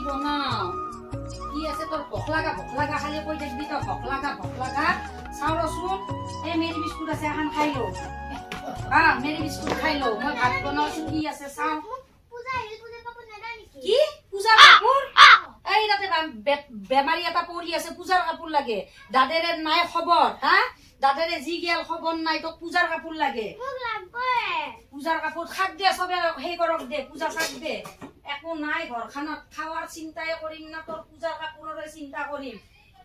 বনাও কি আছে তোর ভোক লাগা খালি কই দেখবি তো ভোক লাগা চাও রচোন এই মেরি বিস্কুট আছে এখন খাই লো মেরি বিস্কুট খাই লো মই ভাত বনাওচোন কি আছে চাও কি পূজাৰ কাপোৰ এই তাতে বেমাৰী এটা পৰি আছে পূজাৰ কাপোৰ লাগে দাদেৰে নাই খবৰ হা দাদেৰে যি গেল খবৰ নাই তোক পূজাৰ কাপোৰ লাগে পূজাৰ কাপোৰ খাক দে চবে সেই কৰক দে পূজা খাক দে একো নাই ঘৰখনত খাৱাৰ চিন্তাই কৰিম না তোৰ পূজাৰ কাপোৰৰে চিন্তা কৰিম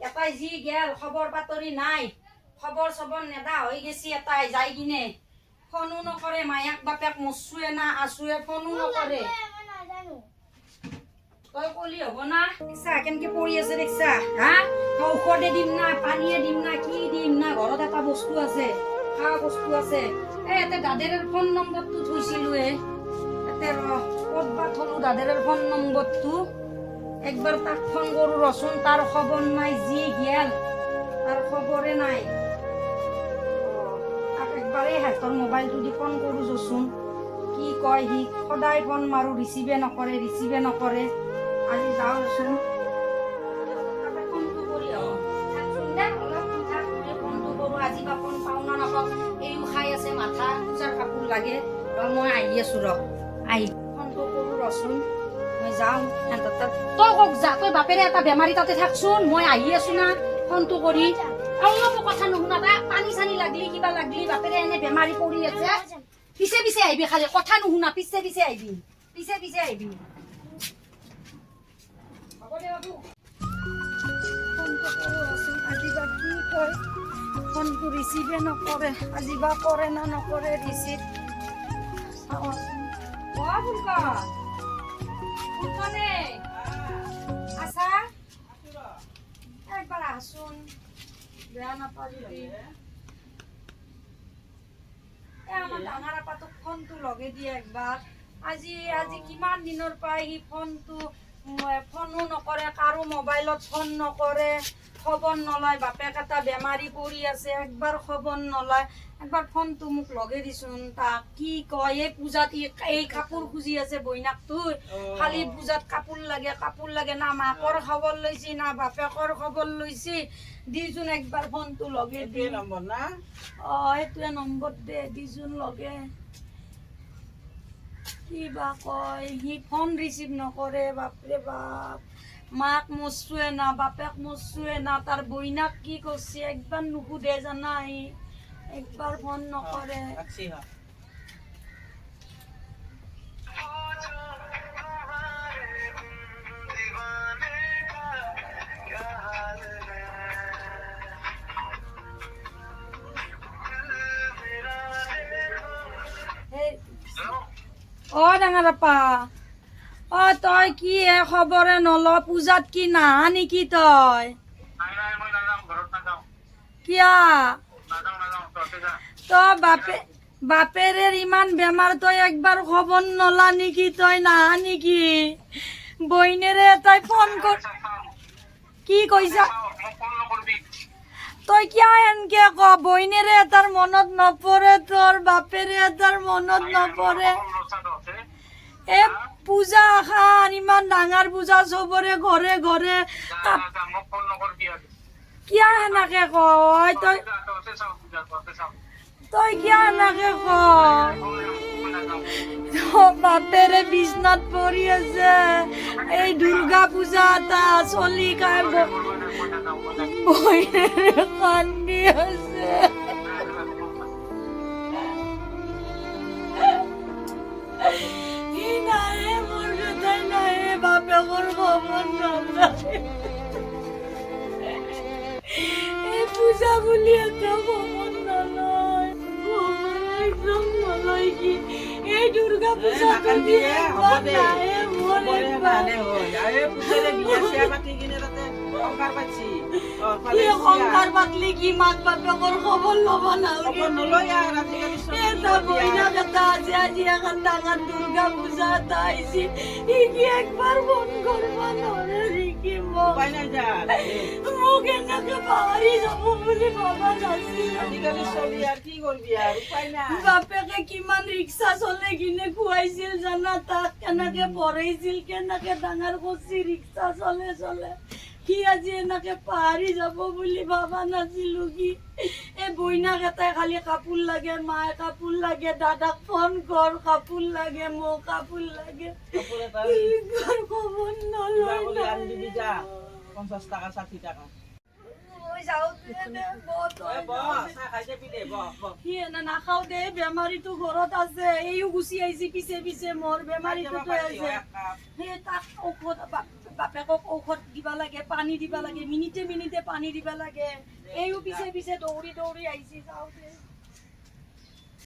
এটাই যি গেল খবৰ বাতৰি নাই খবৰ চবৰ নেদা হৈ গেছি এটাই যাই কিনে ফোনো নকৰে মায়াক বাপেক মচুৱে না আছুৱে ফোনো নকৰে তই কলি হব না দেখছা কেনেকে পৰি আছে দেখছা হা মই ঔষধে দিম না পানীয়ে দিম না কি দিম না ঘৰত এটা বস্তু আছে খোৱা বস্তু আছে এতে দাদেৰ ফোন নম্বৰটো থৈছিলো এতে ক'তবা থলো দাদেৰ ফোন নম্বৰটো একবাৰ তাক ফোন কৰো ৰচোন তাৰ খবৰ নাই যি গেল তাৰ খবৰে নাই তাক একবাৰেই হাতৰ মোবাইলটো দি ফোন কৰো যচোন কি কয় সি সদায় ফোন মাৰো ৰিচিভে নকৰে আজি যাওঁ ৰচোন ফোনটো কৰি ফোনটো কৰো আজি বা ফোন পাওঁ না নাপাওঁ এইও খাই আছে মাথা পূজাৰ কাপোৰ লাগে মই আহি আছো আহি ফোনটো কৰো ৰচোন মই যাওঁ তই কওক যা তই বাপেৰে এটা বেমাৰী তাতে থাকচোন মই আহি আছো না ফোনটো কৰি অলপো কথা নুশুনা পানী চানী লাগলি কিবা লাগলি বাপেৰে এনে বেমাৰী পৰি আছে পিছে আহিবি খালি কথা নুশুনা পিছে আহিবি আহিবি হ'ব দে বাবু ফোনটো কৰো ৰচোন আজি বা কি কয় ফোনটো ৰিচিভে নকৰে আজি বা কৰে না নকৰে ৰিচিভ ফুলকনে আছা একবাৰ আহচোন বেয়া নাপাবি আমাৰ ডাঙৰ আপাটোক ফোনটো লগে দিয়ে একবাৰ আজি কিমান দিনৰ পৰা সি ফোনো নকৰে কাৰো মোবাইলত ফোন নকৰে খবৰ নলয় বাপেক এটা বেমাৰী পৰি আছে একবাৰ খবৰ নলয় একবাৰ ফোনটো মোক লগে দিচোন তাক কি কয় এই পূজাত এই কাপোৰ খুজি আছে বইনাকটো খালি পূজাত কাপোৰ লাগে না মাকৰ খবৰ লৈছি না বাপেকৰ খবৰ লৈছি দিচোন একবাৰ ফোনটো লগে দি নম্বৰ না এইটোৱে নম্বৰ দে দিচোন লগে কিবা কয় সি ফোন ৰিচিভ নকৰে বাপৰে বাপ মাক মচুৱে না বাপেক মচুৱে না তাৰ বইনাক কি কৰছে একবাৰ নুসুধে জানা সি একবাৰ ফোন নকৰে ডাঙৰ আপা তই কি খবৰে নল পূজাত কি নাহা নেকি তই কিয়া তই বাপেৰে ইমান বেমাৰ তই একবাৰ খবৰ নলা নেকি তই নাহা নেকি বইনেৰে তই ফোন কৰ কি কৈছা তই কিয় এনকে ক বইনেৰে এটাৰ মনত নপৰে তোৰ বাপেৰে এটাৰ মনত নপৰে পূজা খান ইমান ডাঙৰ পূজা চবৰে ঘৰে ঘৰে কিয় সেনেকে কয় তই কিয় সেনেকে বাপেৰে বিছনাত পৰি আছে এই দুৰ্গা পূজা এটা চলি খাই বহিৰে কান্দি আছে বাপেকৰ খবৰ নলয় এই পূজা বুলি এটা খবৰ নলয় একদম নলয় কি এই দুৰ্গা পূজাটো সংসাৰ পাতলি কি মাক বাপেকৰ খবৰ ল'ব নালাগে বইনাক এটা আজি এখন ডাঙৰ দুৰ্গা পূজা এটা আহিছে একবাৰ ফোন কৰিব নোৱাৰে থাকিব উপায় নাই যা মোক এনেকে পাহৰি যাব বুলি ভাবা নাছিল আজিকালি চলি আৰ কি কৰবি আৰ উপায় নাই বাপেকে কিমান ৰিক্সা চলে কিনে খুৱাইছিল জানা তাক কেনেকে পঢ়াইছিল কেনেকে ডাঙৰ কৰিছিল ৰিক্সা চলে চলে সি আজি এনেকে পাহৰি যাব বুলি ভাবা নাছিলো কি এই বইনাক এটাই খালি কাপোৰ লাগে মায়ে কাপোৰ লাগে দাদাক ফোন কৰ কাপোৰ লাগে মোক কাপোৰ লাগে কাপড় এটা খবৰ কিবা নলয় করে আনি দিবি যা 50 টাকা 60 টাকা মই যাওঁ বহুত চাহ খাই যাবি দে সি এনে নাখাও দে বেমাৰীটো ঘৰত আছে এইও গুচি আহিছে পিছে পিছে মোৰ বেমাৰীটো আছে সেই তাক ঔষধ বাপেকক ঔষধ দিবা লাগে পানী দিবা লাগে মিনিটে মিনিটে পানী দিবা লাগে এইও পিছে পিছে দৌৰি দৌৰি আহিছে যাওঁ দে